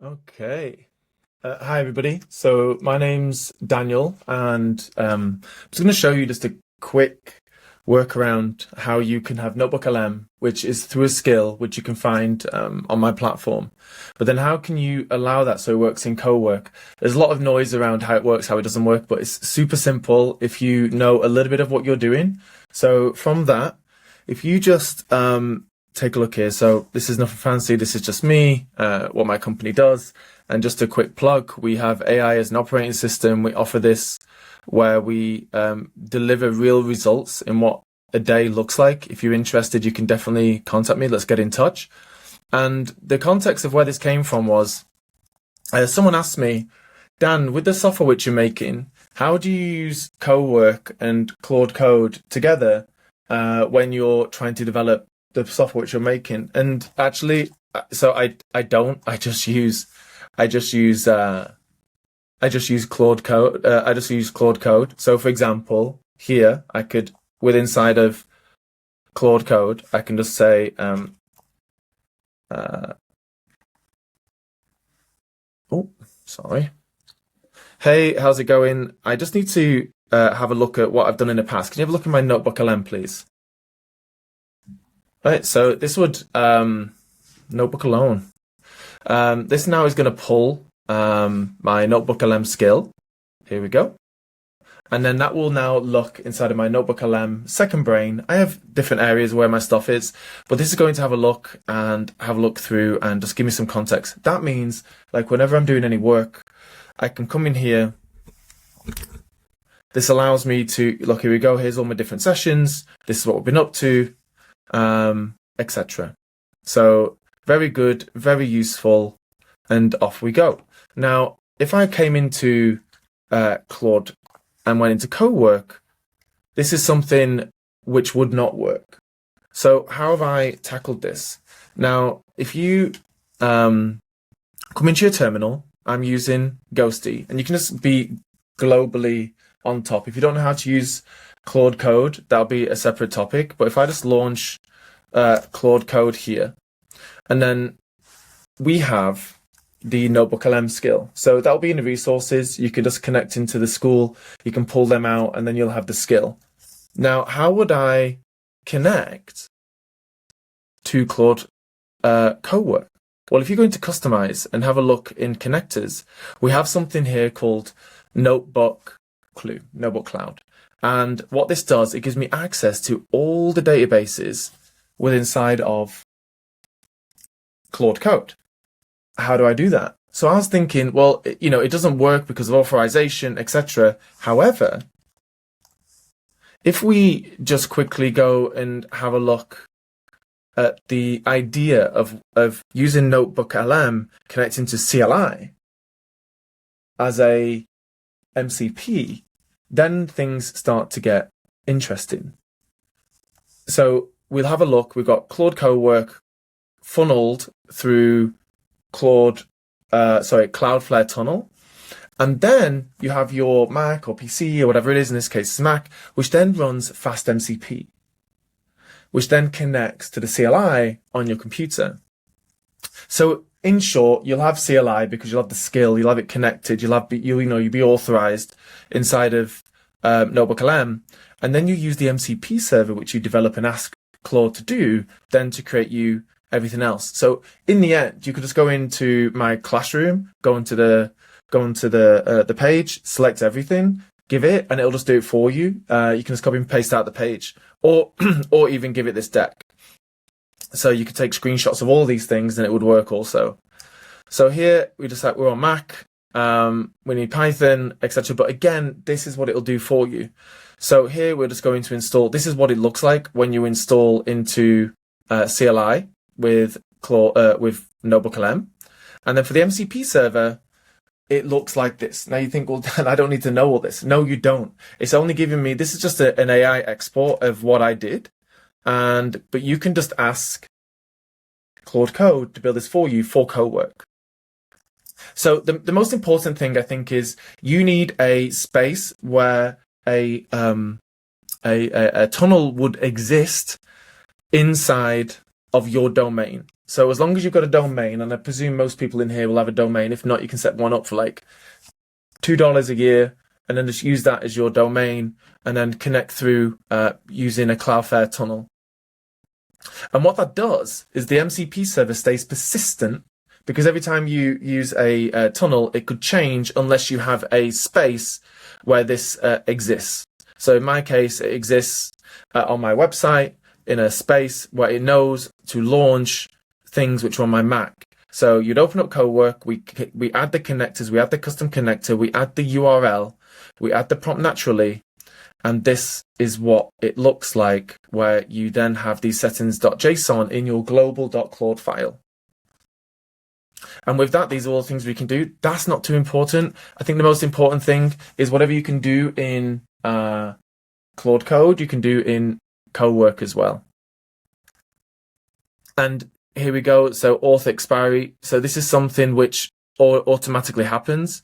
Okay. Hi, everybody. So my name's Daniel, and I'm just going to show you just a quick workaround how you can have NotebookLM, which is through a skill which you can find on my platform. But then how can you allow that so it works in Cowork? There's a lot of noise around how it works, how it doesn't work, but it's super simple if you know a little bit of what you're doing. So from that, if you just take a look here. So this is nothing fancy. This is just me, what my company does. And just a quick plug, we have AI as an operating system. We offer this where we deliver real results in what a day looks like. If you're interested, you can definitely contact me. Let's get in touch. And the context of where this came from was someone asked me, Dan, with the software which you're making, how do you use Cowork and Claude Code together when you're trying to develop the software which you're making? And actually, so I don't. I just use Claude Code. I just use Claude Code. So for example, here I could, with inside of Claude Code, I can just say, oh, sorry. Hey, how's it going? I just need to have a look at what I've done in the past. Can you have a look at my NotebookLM, please? Right, so this would notebook alone. This now is going to pull my NotebookLM skill. Here we go. And then that will now look inside of my NotebookLM second brain. I have different areas where my stuff is, but this is going to have a look through and just give me some context. That means, like, whenever I'm doing any work, I can come in here. This allows me to, look, here we go. Here's all my different sessions. This is what we've been up to, etc. So very good, very useful, and off we go. Now, if I came into Claude and went into Cowork, this is something which would not work. So how have I tackled this? Now, if you come into your terminal, I'm using Ghosty, and you can just be globally on top. If you don't know how to use Claude Code, that'll be a separate topic. But if I just launch Claude Code here, and then we have the NotebookLM skill. So that'll be in the resources. You can just connect into the school. You can pull them out, and then you'll have the skill. Now, how would I connect to Claude Cowork? Well, if you're going to customize and have a look in connectors, we have something here called Notebook Cloud. And what this does, it gives me access to all the databases within inside of Claude Code. How do I do that? So I was thinking, well, it doesn't work because of authorization, etc. However, if we just quickly go and have a look at the idea of using NotebookLM connecting to CLI as a MCP, then things start to get interesting. So we'll have a look. We've got Claude Cowork funneled through Cloudflare tunnel. And then you have your Mac or PC or whatever it is, in this case it's Mac, which then runs FastMCP, which then connects to the CLI on your computer. So in short, you'll have CLI because you'll have the skill, you'll have it connected, you'll be authorized inside of NotebookLM, and then you use the MCP server, which you develop and ask Claude to do, then to create you everything else. So in the end, you could just go into my classroom, go into the page, select everything, give it, and it'll just do it for you. You can just copy and paste out the page, or even give it this deck. So you could take screenshots of all these things, and it would work also. So here we're on Mac. We need Python, etc. But again, this is what it'll do for you. So here we're just going to install. This is what it looks like when you install into CLI with NotebookLM, and then for the MCP server, it looks like this. Now you think, well, Dan, I don't need to know all this. No, you don't. It's only giving me, this is just an AI export of what I did, but you can just ask Claude Code to build this for you for Cowork. So the most important thing, I think, is you need a space where a tunnel would exist inside of your domain. So as long as you've got a domain, and I presume most people in here will have a domain. If not, you can set one up for like $2 a year, and then just use that as your domain, and then connect through using a Cloudflare tunnel. And what that does is the MCP server stays persistent, because every time you use a tunnel, it could change unless you have a space where this exists. So in my case, it exists on my website in a space where it knows to launch things which are on my Mac. So you'd open up Cowork, we add the connectors, we add the custom connector, we add the URL, we add the prompt naturally, and this is what it looks like, where you then have these settings.json in your global.claude file. And with that, these are all the things we can do. That's not too important. I think the most important thing is whatever you can do in Claude Code, you can do in Cowork as well. And here we go. So auth expiry. So this is something which automatically happens.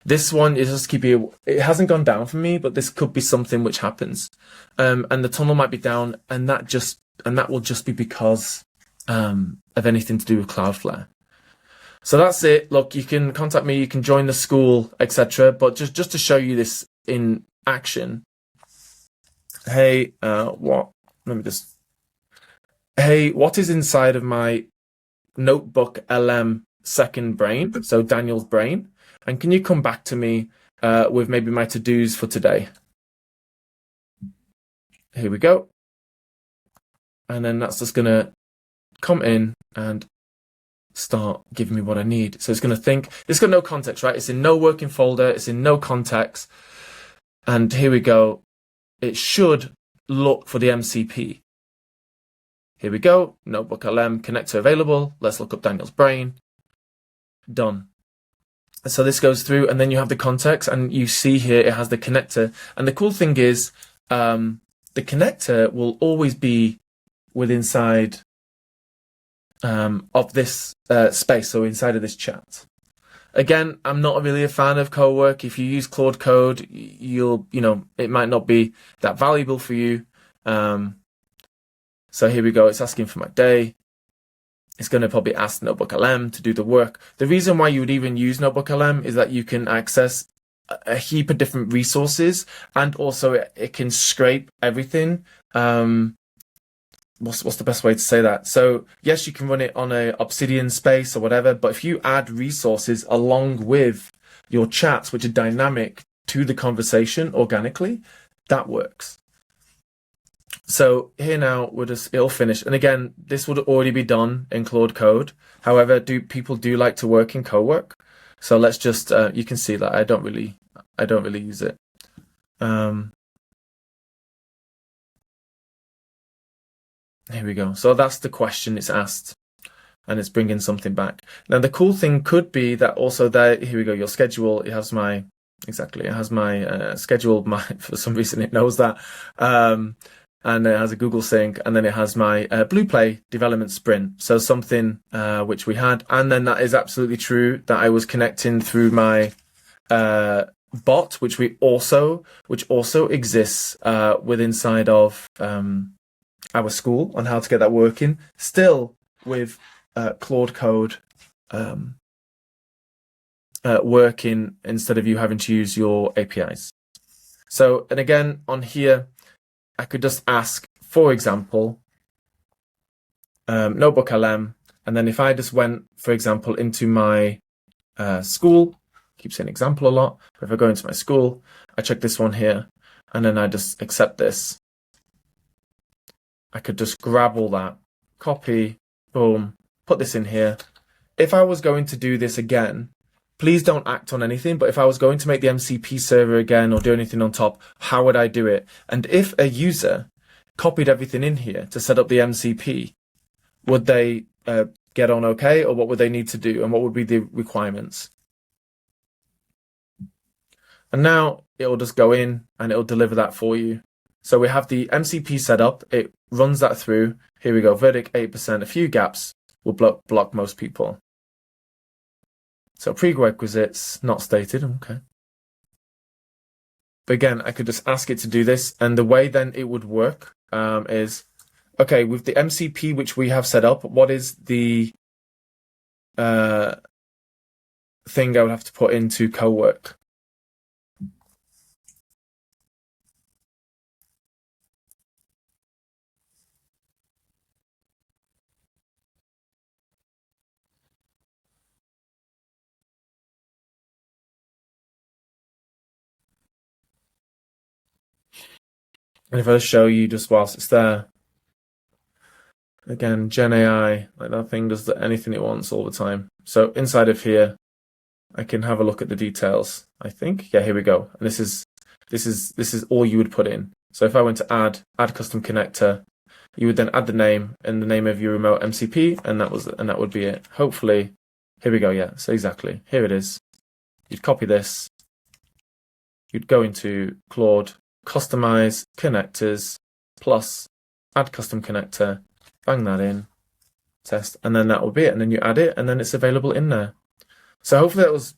This one is just keeping it hasn't gone down for me, but this could be something which happens. And the tunnel might be down, and that will just be because of anything to do with Cloudflare. So that's it. Look, you can contact me, you can join the school, etc. But just to show you this in action. Hey, what is inside of my NotebookLM second brain? So Daniel's brain. And can you come back to me with maybe my to-dos for today? Here we go. And then that's just going to come in and start giving me what I need. So it's going to think, it's got no context, right? It's in no working folder. It's in no context. And here we go. It should look for the MCP. Here we go. NotebookLM connector available. Let's look up Daniel's brain. Done. So this goes through, and then you have the context, and you see here it has the connector. And the cool thing is the connector will always be within inside of this space, so inside of this chat. Again, I'm not really a fan of Cowork. If you use Claude Code, it might not be that valuable for you. So here we go. It's asking for my day. It's going to probably ask NotebookLM to do the work. The reason why you would even use NotebookLM is that you can access a heap of different resources, and also it can scrape everything. What's the best way to say that? So yes, you can run it on a Obsidian space or whatever, but if you add resources along with your chats, which are dynamic to the conversation organically, that works. So here now, it'll finish. And again, this would already be done in Claude Code. However, people do like to work in Cowork. So let's just, you can see that I don't really use it. Here we go. So that's the question it's asked, and it's bringing something back. Now, the cool thing could be that also there, here we go, your schedule, it has my schedule, for some reason it knows that. And it has a Google sync, and then it has my Blue Play development sprint. So something which we had, and then that is absolutely true that I was connecting through my bot, which also exists inside of our school on how to get that working, still with Claude Code working instead of you having to use your APIs. So, and again on here, I could just ask, for example, NotebookLM, and then if I just went, for example, into my school, I keep saying example a lot, but if I go into my school, I check this one here, and then I just accept this. I could just grab all that, copy, boom, put this in here. If I was going to do this again, please don't act on anything, but if I was going to make the MCP server again or do anything on top, how would I do it? And if a user copied everything in here to set up the MCP, would they get on okay, or what would they need to do, and what would be the requirements? And now it'll just go in and it'll deliver that for you. So we have the MCP set up, it runs that through. Here we go, verdict 8%, a few gaps will block most people. So prerequisites not stated, okay. But again, I could just ask it to do this, and the way then it would work is okay, with the MCP which we have set up, what is the thing I would have to put into Cowork? And if I show you just whilst it's there, again, Gen AI, like that thing does anything it wants all the time. So inside of here, I can have a look at the details. I think, yeah, here we go. And this is all you would put in. So if I went to add custom connector, you would then add the name and the name of your remote MCP, and that would be it. Hopefully, here we go. Yeah, so exactly here it is. You'd copy this. You'd go into Claude, customize connectors, plus add custom connector, bang that in, test, and then that will be it. And then you add it, and then it's available in there. So hopefully that was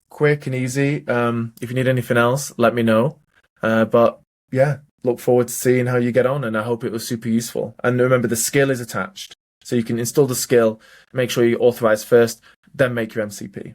quick and easy. If you need anything else, let me know. But yeah, look forward to seeing how you get on, and I hope it was super useful. And remember, the skill is attached. So you can install the skill, make sure you authorize first, then make your MCP.